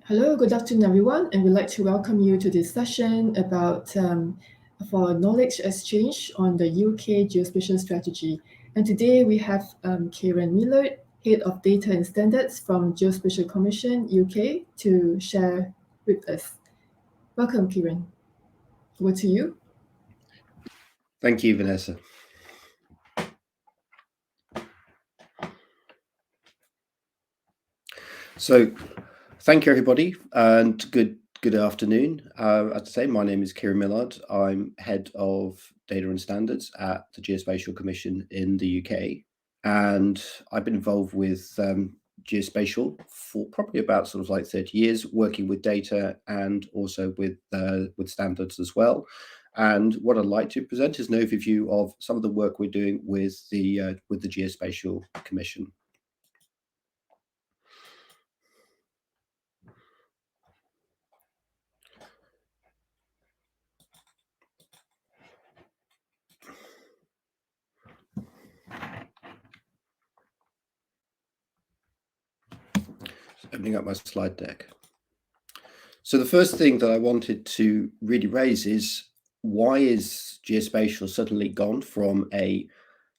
Hello, good afternoon, everyone, and we'd like to welcome you to this session about for knowledge exchange on the UK geospatial strategy. And today we have Kieran Millard, Head of Data and Standards from Geospatial Commission UK, to share with us. Welcome, Kieran. Over to you. Thank you, Vanessa. So, thank you, everybody, and good afternoon. As I say, my name is Kieran Millard. I'm Head of Data and Standards at the Geospatial Commission in the UK, and I've been involved with geospatial for probably about 30 years, working with data and also with standards as well. And what I'd like to present is an overview of some of the work we're doing with the Geospatial Commission. Opening up my slide deck. So the first thing that I wanted to really raise is, why is geospatial suddenly gone from a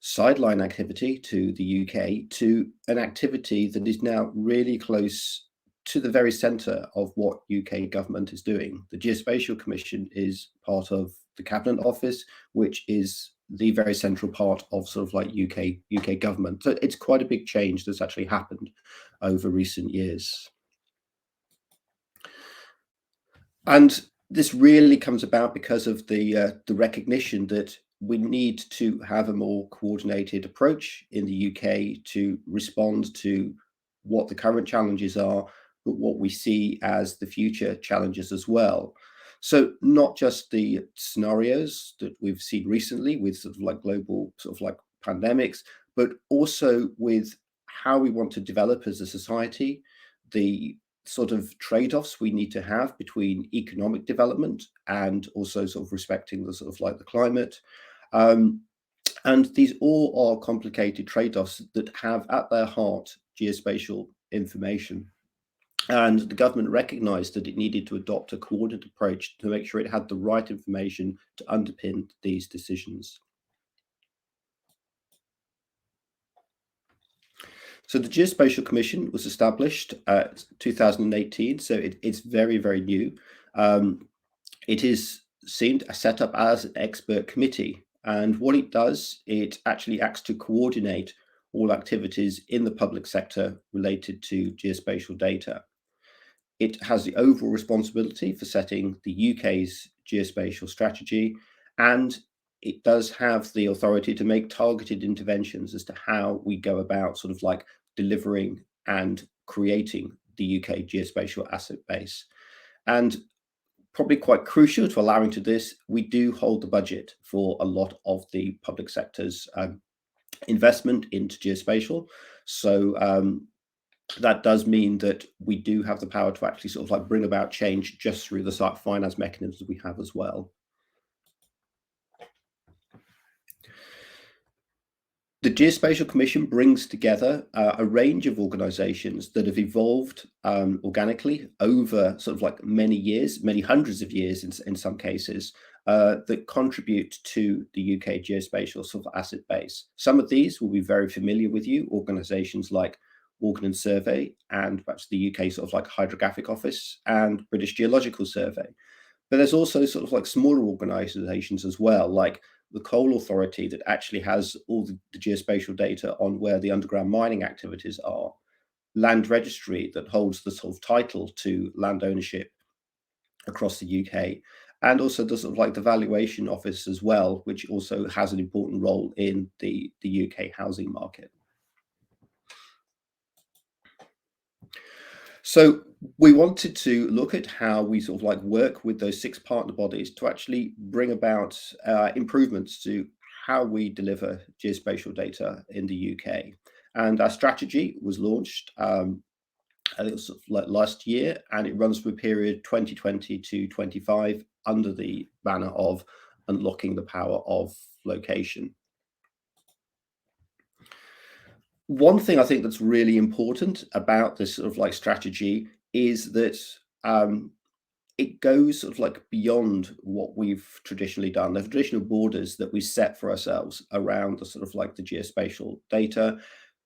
sideline activity to the UK to an activity that is now really close to the very centre of what UK government is doing? The Geospatial Commission is part of the Cabinet Office, which is the very central part of UK government. So it's quite a big change that's actually happened over recent years. And this really comes about because of the recognition that we need to have a more coordinated approach in the UK to respond to what the current challenges are, but what we see as the future challenges as well. So not just the scenarios that we've seen recently with global pandemics, but also with how we want to develop as a society, the trade-offs we need to have between economic development and also respecting the climate. And these all are complicated trade-offs that have at their heart geospatial information. And the government recognized that it needed to adopt a coordinated approach to make sure it had the right information to underpin these decisions. So the Geospatial Commission was established 2018, so it's very, very new. It is set up as an expert committee, and what it does, it actually acts to coordinate all activities in the public sector related to geospatial data. It has the overall responsibility for setting the UK's geospatial strategy, and it does have the authority to make targeted interventions as to how we go about delivering and creating the UK geospatial asset base. And probably quite crucial to allowing to this, we do hold the budget for a lot of the public sector's investment into geospatial. So that does mean that we do have the power to actually bring about change just through the finance mechanisms we have as well. The Geospatial Commission brings together a range of organisations that have evolved organically over many years, many hundreds of years in some cases, that contribute to the UK geospatial asset base. Some of these will be very familiar with you, organisations like Ordnance Survey and perhaps the UK Hydrographic Office and British Geological Survey. But there's also smaller organisations as well, like the Coal Authority, that actually has all the geospatial data on where the underground mining activities are. Land Registry, that holds the title to land ownership across the UK, and also the Valuation Office as well, which also has an important role in the UK housing market. So we wanted to look at how we work with those 6 partner bodies to actually bring about improvements to how we deliver geospatial data in the UK. And our strategy was launched, I think it was last year, and it runs for a period 2020 to 25 under the banner of Unlocking the Power of Location. One thing I think that's really important about this strategy is that it goes sort of like beyond what we've traditionally done. The traditional borders that we set for ourselves around the sort of like the geospatial data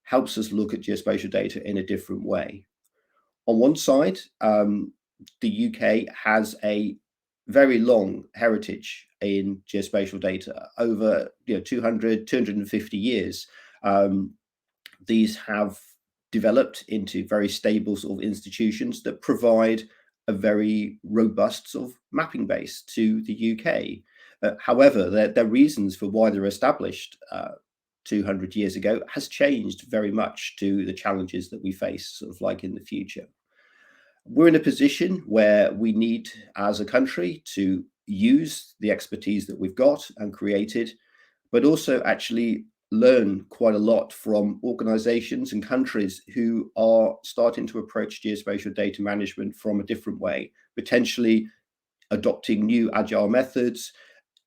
helps us look at geospatial data in a different way. On one side, the UK has a very long heritage in geospatial data, over 200, 250 years. These have developed into very stable sort of institutions that provide a very robust sort of mapping base to the UK. However, their reasons for why they're established 200 years ago has changed very much to the challenges that we face sort of like in the future. We're in a position where we need, as a country, to use the expertise that we've got and created, but also actually learn quite a lot from organizations and countries who are starting to approach geospatial data management from a different way, potentially adopting new agile methods,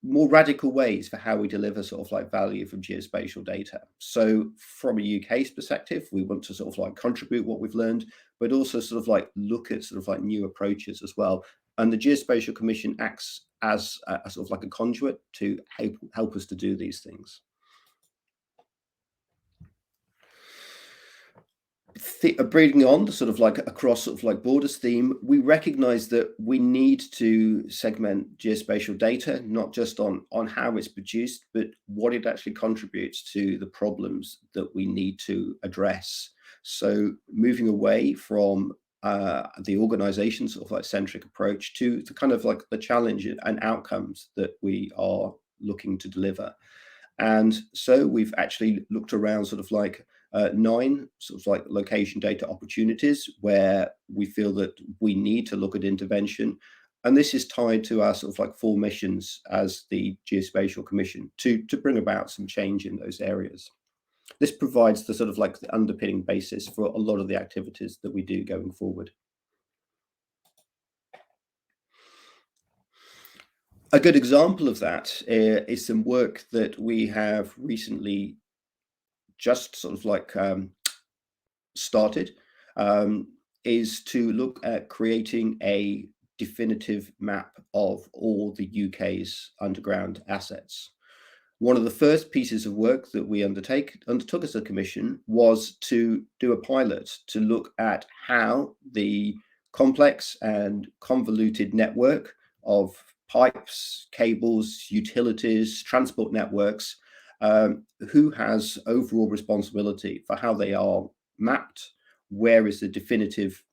more radical ways for how we deliver sort of like value from geospatial data. So from a UK's perspective, we want to sort of like contribute what we've learned, but also sort of like look at sort of like new approaches as well. And the Geospatial Commission acts as a sort of like a conduit to help us to do these things. Breathing on the sort of like across sort of like borders theme, we recognize that we need to segment geospatial data, not just on how it's produced, but what it actually contributes to the problems that we need to address. So moving away from the organization sort of like centric approach to the kind of like the challenge and outcomes that we are looking to deliver. And so we've actually looked around sort of like 9 sort of like location data opportunities where we feel that we need to look at intervention. And this is tied to our sort of like 4 missions as the Geospatial Commission to bring about some change in those areas. This provides the sort of like the underpinning basis for a lot of the activities that we do going forward. A good example of that is some work that we have recently just sort of like started, is to look at creating a definitive map of all the UK's underground assets. One of the first pieces of work that we undertook as a commission was to do a pilot to look at how the complex and convoluted network of pipes, cables, utilities, transport networks, who has overall responsibility for how they are mapped, where is the definitive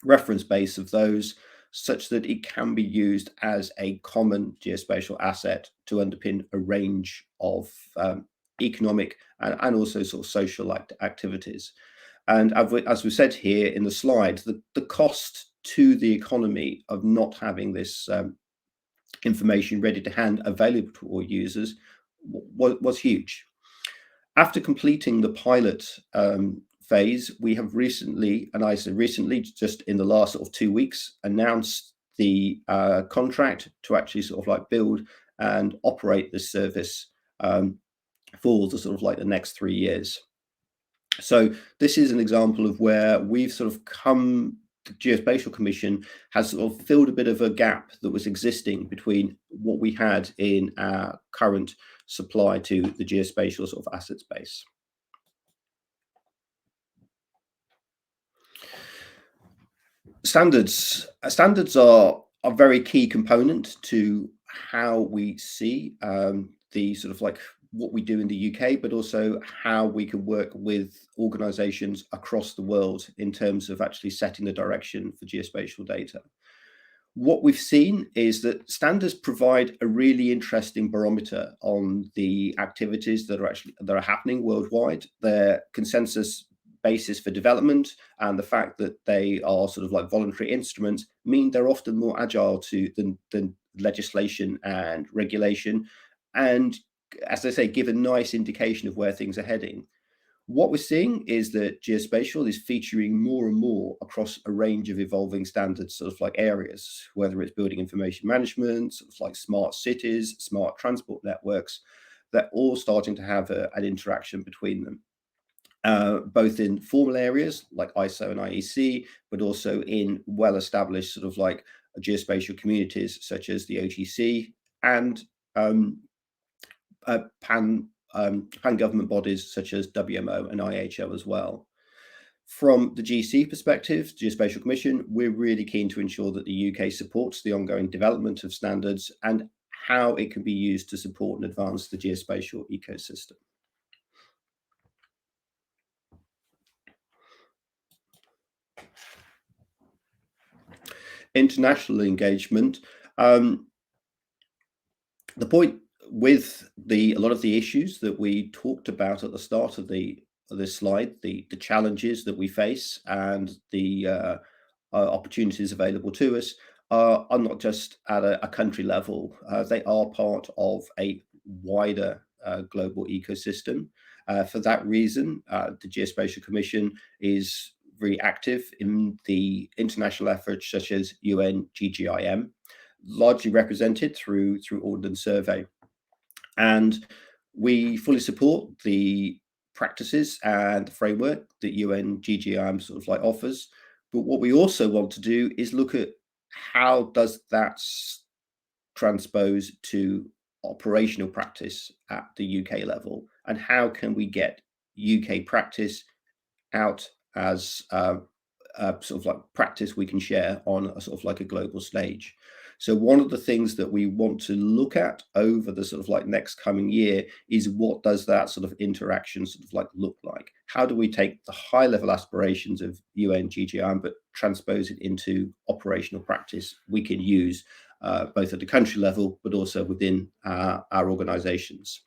reference base of those, such that it can be used as a common geospatial asset to underpin a range of economic and also sort of social activities. And as we said here in the slide, the cost to the economy of not having this information ready to hand available to all users was huge. After completing the pilot phase, we have recently, and I say recently, just in the last sort of 2 weeks, announced the contract to actually sort of like build and operate this service for the sort of like the next 3 years. So this is an example of where we've sort of come. The Geospatial Commission has sort of filled a bit of a gap that was existing between what we had in our current supply to the geospatial sort of asset space. Standards are a very key component to how we see the sort of like what we do in the UK, but also how we can work with organizations across the world in terms of actually setting the direction for geospatial data. What we've seen is that standards provide a really interesting barometer on the activities that are happening worldwide, their consensus basis for development, and the fact that they are sort of like voluntary instruments mean they're often more agile than legislation and regulation, and as I say, give a nice indication of where things are heading. What we're seeing is that geospatial is featuring more and more across a range of evolving standards, sort of like areas, whether it's building information management, sort of like smart cities, smart transport networks, they're all starting to have an interaction between them. both in formal areas like ISO and IEC, but also in well-established sort of like geospatial communities such as the OGC and pan-government bodies such as WMO and IHO as well. From the GC perspective, Geospatial Commission, we're really keen to ensure that the UK supports the ongoing development of standards and how it can be used to support and advance the geospatial ecosystem. International engagement. The point with a lot of the issues that we talked about at the start of this slide, the challenges that we face and the opportunities available to us are not just at a country level. They are part of a wider global ecosystem. For that reason, the Geospatial Commission is very active in the international efforts such as UN GGIM, largely represented through Ordnance Survey. And we fully support the practices and the framework that UN GGIM sort of like offers. But what we also want to do is look at how does that transpose to operational practice at the UK level, and how can we get UK practice out as sort of like practice we can share on a sort of like a global stage. So one of the things that we want to look at over the sort of like next coming year is what does that sort of interaction sort of like look like? How do we take the high level aspirations of UN GGIM but transpose it into operational practice we can use both at the country level but also within our organizations?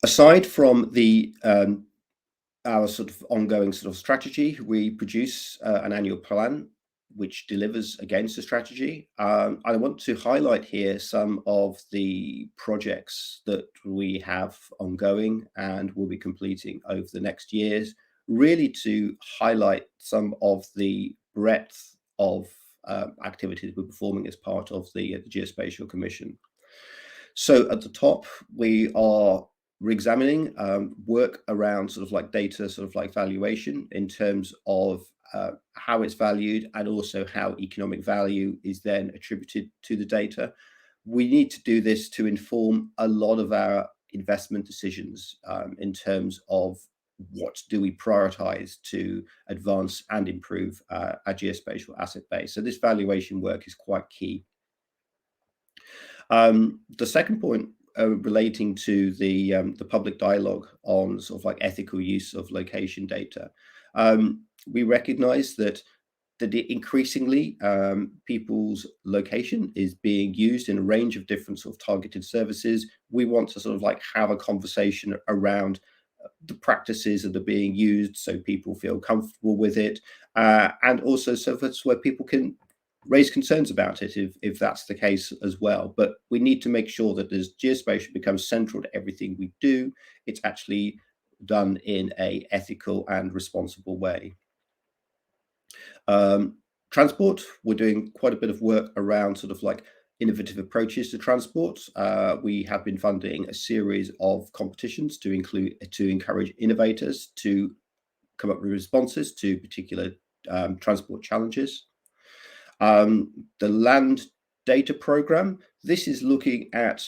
Aside from our sort of ongoing sort of strategy, we produce an annual plan which delivers against the strategy. I want to highlight here some of the projects that we have ongoing and will be completing over the next years, really to highlight some of the breadth of activities we're performing as part of the Geospatial Commission. So at the top, we're examining work around sort of like data sort of like valuation in terms of how it's valued and also how economic value is then attributed to the data. We need to do this to inform a lot of our investment decisions in terms of what do we prioritize to advance and improve our geospatial asset base. So this valuation work is quite key. The second point relating to the public dialogue on sort of like ethical use of location data. We recognize that increasingly people's location is being used in a range of different sort of targeted services. We want to sort of like have a conversation around the practices that are being used so people feel comfortable with it, and also so that's where people can raise concerns about it if that's the case as well. But we need to make sure that as geospatial becomes central to everything we do, it's actually done in a ethical and responsible way. Transport, we're doing quite a bit of work around sort of like innovative approaches to transport. We have been funding a series of competitions to encourage innovators to come up with responses to particular transport challenges. The land data program, this is looking at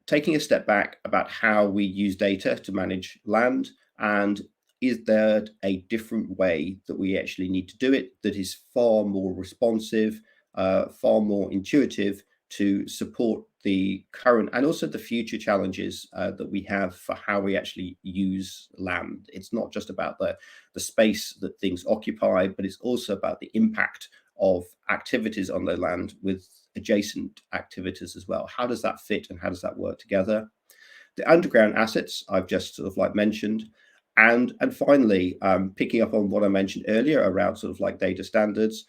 taking a step back about how we use data to manage land, and is there a different way that we actually need to do it that is far more responsive, far more intuitive to support the current and also the future challenges that we have for how we actually use land. It's not just about the space that things occupy, but it's also about the impact of activities on the land with adjacent activities as well. How does that fit and how does that work together? The underground assets I've just sort of like mentioned. And finally, picking up on what I mentioned earlier around sort of like data standards,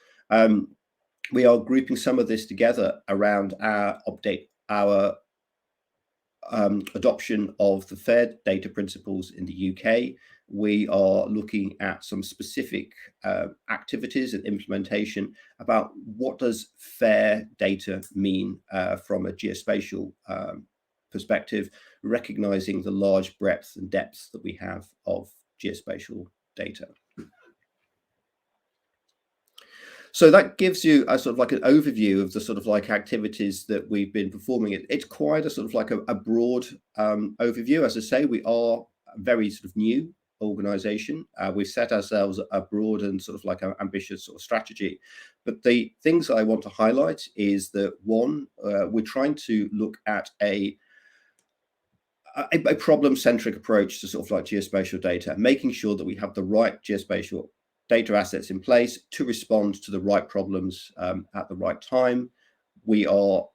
we are grouping some of this together around our adoption of the FAIR data principles in the UK. We are looking at some specific activities and implementation about what does FAIR data mean from a geospatial perspective, recognizing the large breadth and depth that we have of geospatial data. So that gives you a sort of like an overview of the sort of like activities that we've been performing. It's quite a sort of like a broad overview. As I say, we are a very sort of new organization. We've set ourselves a broad and sort of like an ambitious sort of strategy. But the things I want to highlight is that one, we're trying to look at a problem-centric approach to sort of like geospatial data, making sure that we have the right geospatial data assets in place to respond to the right problems at the right time. We are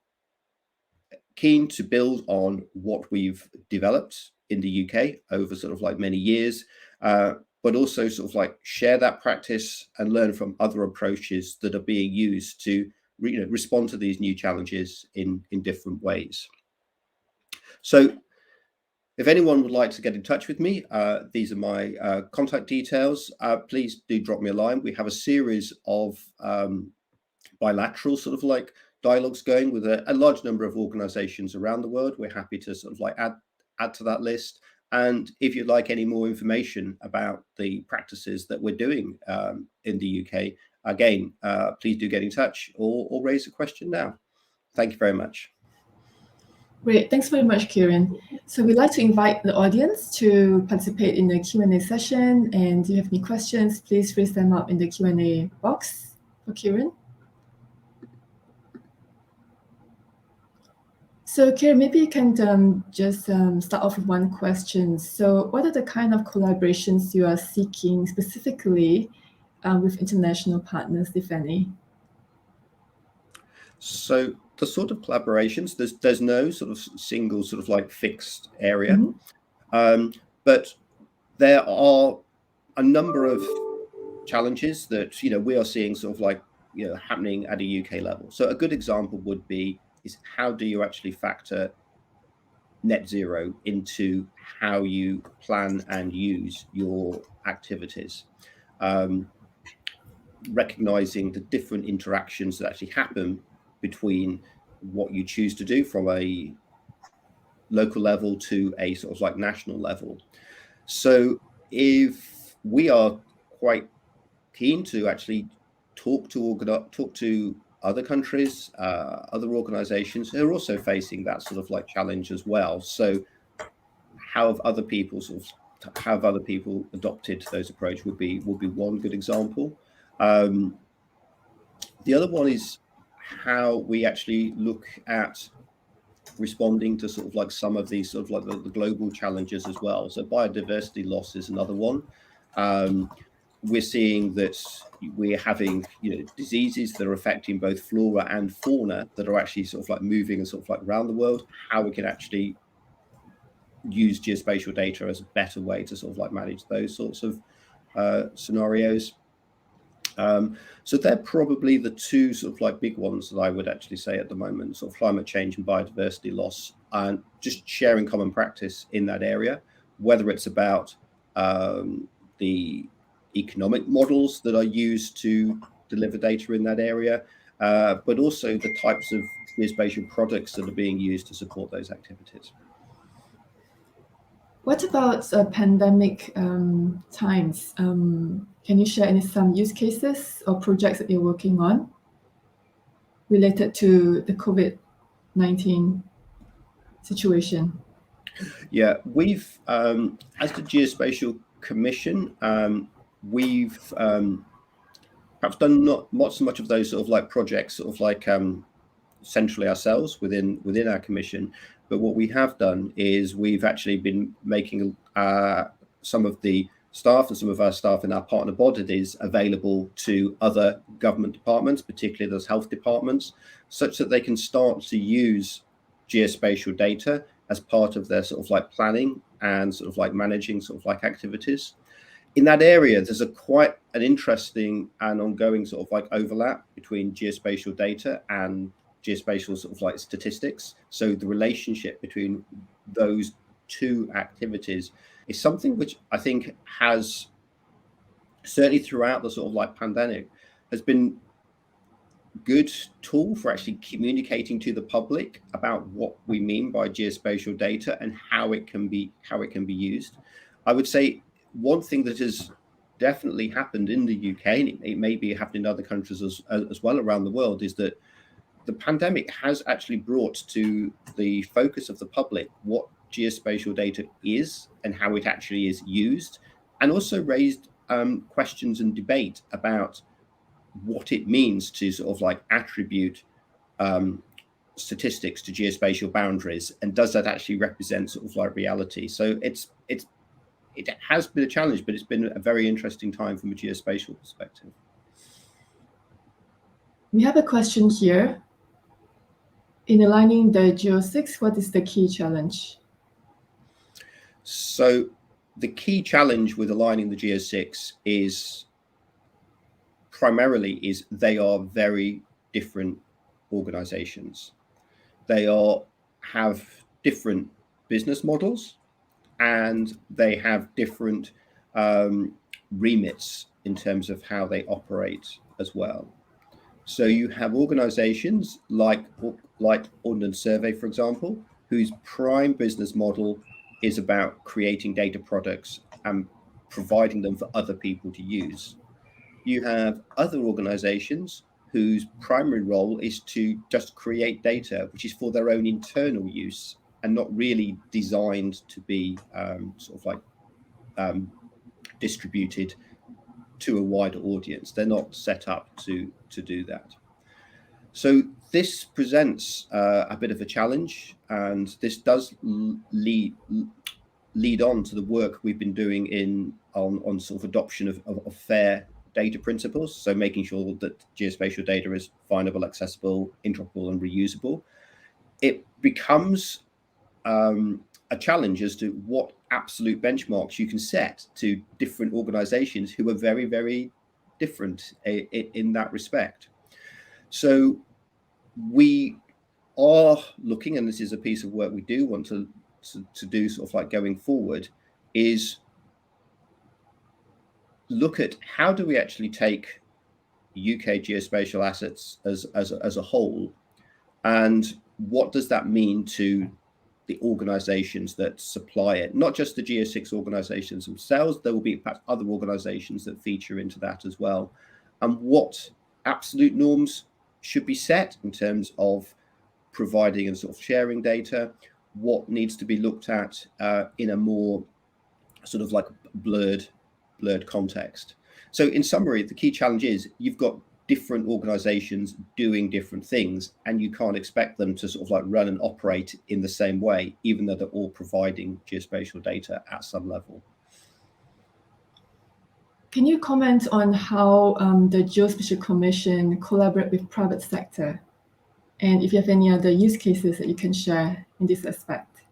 keen to build on what we've developed in the UK over sort of like many years, but also sort of like share that practice and learn from other approaches that are being used to respond to these new challenges in different ways. So if anyone would like to get in touch with me, these are my contact details. Please do drop me a line. We have a series of bilateral sort of like dialogues going with a large number of organizations around the world. We're happy to sort of like add to that list. And if you'd like any more information about the practices that we're doing in the UK, again, please do get in touch or raise a question now. Thank you very much. Great, thanks very much, Kieran. So we'd like to invite the audience to participate in the Q&A session. And if you have any questions, please raise them up in the Q&A box for Kieran. So Kieran, maybe you can just start off with one question. So what are the kind of collaborations you are seeking specifically with international partners, if any? So the sort of collaborations, there's no sort of single sort of like fixed area, but there are a number of challenges that we are seeing sort of like happening at a UK level. So a good example would be is how do you actually factor net zero into how you plan and use your activities, recognizing the different interactions that actually happen between what you choose to do from a local level to a sort of like national level. So if we are quite keen to actually talk to other countries, other organizations who are also facing that sort of like challenge as well. So how have other people adopted those approaches would be one good example. The other one is how we actually look at responding to sort of like some of these sort of like the global challenges as well. So biodiversity loss is another one. We're seeing that we're having diseases that are affecting both flora and fauna that are actually sort of like moving and sort of like around the world. How we can actually use geospatial data as a better way to sort of like manage those sorts of scenarios. So they're probably the two sort of like big ones that I would actually say at the moment, sort of climate change and biodiversity loss, and just sharing common practice in that area, whether it's about the economic models that are used to deliver data in that area, but also the types of geospatial products that are being used to support those activities. What about pandemic times? Can you share some use cases or projects that you're working on related to the COVID-19 situation? Yeah, we've, as the Geospatial Commission, we've perhaps done not so much of those sort of like projects sort of like centrally ourselves within our commission, but what we have done is we've actually been making some of the staff and some of our staff in our partner bodies available to other government departments, particularly those health departments, such that they can start to use geospatial data as part of their sort of like planning and sort of like managing sort of like activities. In that area, there's quite an interesting and ongoing sort of like overlap between geospatial data and geospatial sort of like statistics. So the relationship between those two activities is something which I think has, certainly throughout the sort of like pandemic, has been good tool for actually communicating to the public about what we mean by geospatial data and how it can be used. I would say one thing that has definitely happened in the UK, and it may be happening in other countries as well around the world, is that the pandemic has actually brought to the focus of the public what geospatial data is and how it actually is used, and also raised questions and debate about what it means to sort of like attribute statistics to geospatial boundaries, and does that actually represent sort of like reality? So it has been a challenge, but it's been a very interesting time from a geospatial perspective. We have a question here. In aligning the Gs6, what is the key challenge? So the key challenge with aligning the Gs6 is primarily they are very different organizations. They have different business models, and they have different remits in terms of how they operate as well. So you have organizations like Ordnance Survey, for example, whose prime business model is about creating data products and providing them for other people to use. You have other organizations whose primary role is to just create data, which is for their own internal use and not really designed to be sort of like distributed to a wider audience. They're not set up to do that. So this presents a bit of a challenge, and this does lead on to the work we've been doing on sort of adoption of fair data principles. So making sure that geospatial data is findable, accessible, interoperable, and reusable. It becomes a challenge as to what absolute benchmarks you can set to different organizations who are very, very different in that respect. So we are looking, and this is a piece of work we do want to do sort of like going forward, is look at how do we actually take UK geospatial assets as a whole, and what does that mean to the organizations that supply it? Not just the Gs6 organizations themselves, there will be perhaps other organizations that feature into that as well, and what absolute norms should be set in terms of providing and sort of sharing data, what needs to be looked at in a more sort of like blurred context. So in summary, the key challenge is you've got different organizations doing different things, and you can't expect them to sort of like run and operate in the same way, even though they're all providing geospatial data at some level. Can you comment on how the Geospatial Commission collaborate with private sector? And if you have any other use cases that you can share in this aspect?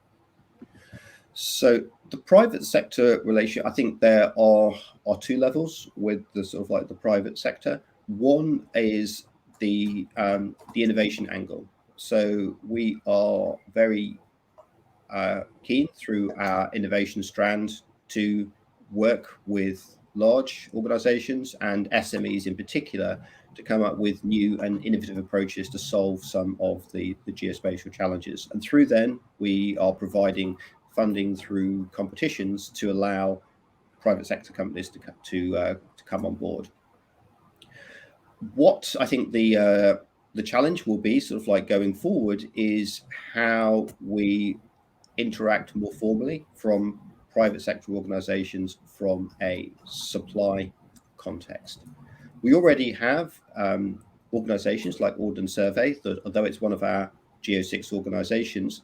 So the private sector relation, I think there are two levels with the sort of like the private sector. One is the innovation angle. So we are very keen through our innovation strand to work with large organizations and SMEs in particular to come up with new and innovative approaches to solve some of the geospatial challenges. And through then, we are providing funding through competitions to allow private sector companies to come on board. What I think the challenge will be sort of like going forward is how we interact more formally from private sector organizations from a supply context. We already have organizations like Ordnance Survey that, although it's one of our Geo6 organizations,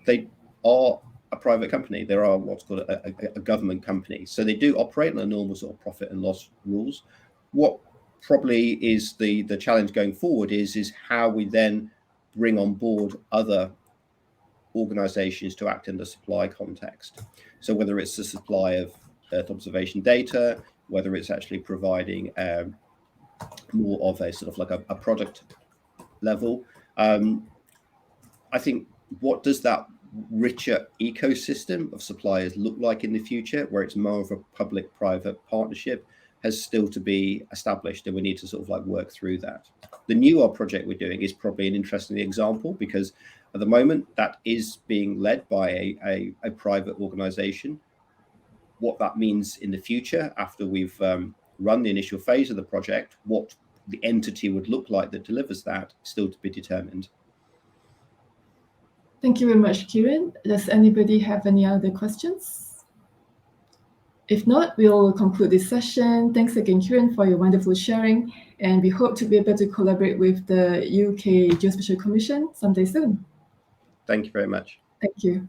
they are a private company. They are what's called a government company. So they do operate on a normal sort of profit and loss rules. What probably is the challenge going forward is how we then bring on board other organizations to act in the supply context. So whether it's the supply of Earth observation data, whether it's actually providing more of a sort of like a product level, I think, what does that richer ecosystem of suppliers look like in the future, where it's more of a public-private partnership, has still to be established, and we need to sort of like work through that. The NUR project we're doing is probably an interesting example, because at the moment that is being led by a private organization. What that means in the future, after we've run the initial phase of the project, what the entity would look like that delivers that, still to be determined. Thank you very much, Kieran. Does anybody have any other questions? If not, we'll conclude this session. Thanks again, Kieran, for your wonderful sharing, and we hope to be able to collaborate with the UK Geospatial Commission someday soon. Thank you very much. Thank you.